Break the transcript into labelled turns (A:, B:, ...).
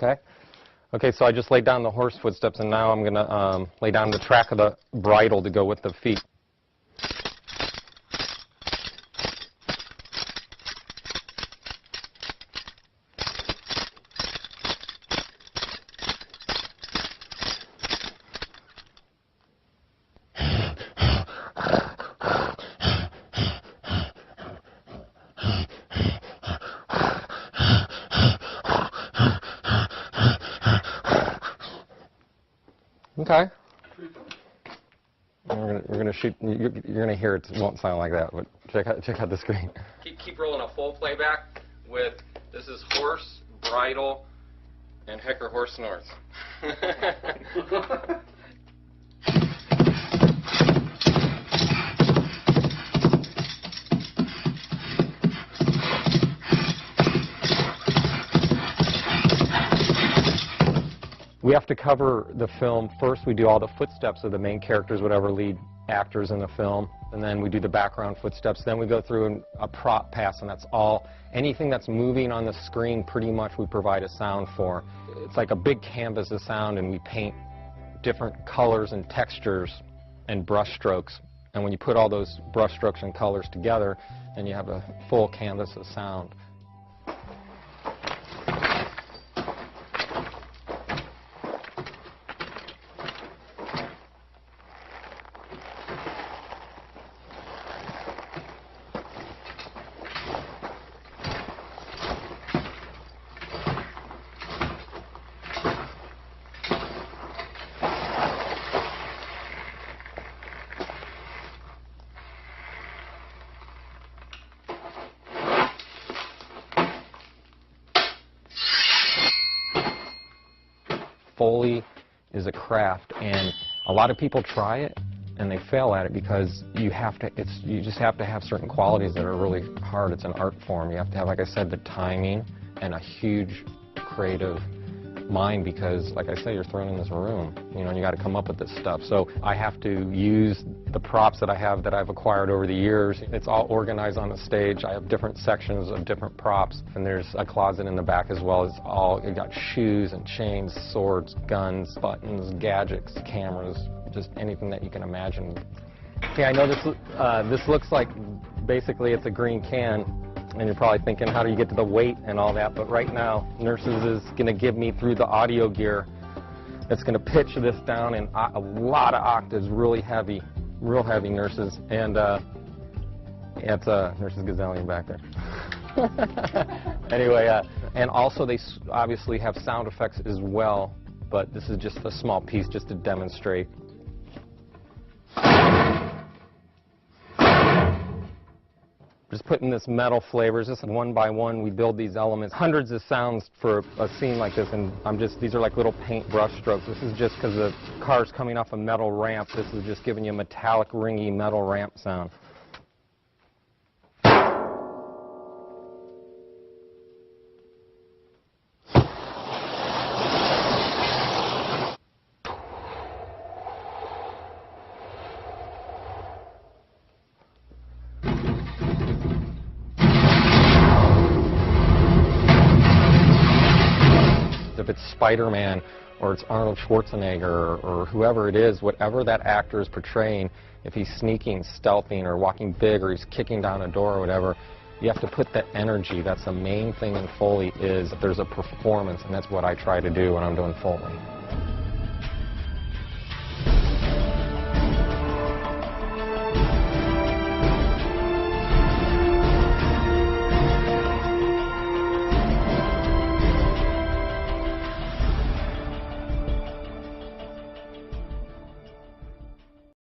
A: Okay? Okay, so I just laid down the horse footsteps, and now I'm going to lay down the track of the bridle to go with the feet. Okay. We're gonna shoot. You're gonna hear it. It won't sound like that, but check out the screen. Keep rolling a full playback with this is horse, bridle, and Hecker horse north. We have to cover the film. First, we do all the footsteps of the main characters, whatever lead actors in the film, and then we do the background footsteps. Then we go through a prop pass, and that's all. Anything that's moving on the screen, pretty much we provide a sound for. It's like a big canvas of sound, and we paint different colors and textures and brush strokes. And when you put all those brush strokes and colors together, then you have a full canvas of sound. Foley is a craft, and a lot of people try it and they fail at it because you just have to have certain qualities that are really hard. It's an art form. You have to have, like I said, the timing and a huge creative mind because, like I said, you're thrown in this room, you know, and you got to come up with this stuff. So I have to use the props that I have that I've acquired over the years. It's all organized on the stage. I have different sections of different props, and there's a closet in the back as well. It's all, you got shoes and chains, swords, guns, buttons, gadgets, cameras, just anything that you can imagine. Okay, I know this looks like basically it's a green can. And you're probably thinking, how do you get to the weight and all that? But right now, Nurses is going to give me through the audio gear. It's going to pitch this down in a lot of octaves, really heavy, real heavy, Nurses. And it's Nurses Gazillion back there. Anyway, and also they obviously have sound effects as well, but this is just a small piece just to demonstrate. Just putting this metal flavors, just one by one we build these elements. Hundreds of sounds for a scene like this, and these are like little paint brush strokes. This is just because the car's coming off a metal ramp. This is just giving you a metallic, ringy metal ramp sound. If it's Spider-Man or it's Arnold Schwarzenegger or whoever it is, whatever that actor is portraying, if he's sneaking, stealthing, or walking big, or he's kicking down a door or whatever, you have to put that energy. That's the main thing in Foley, is that there's a performance, and that's what I try to do when I'm doing Foley.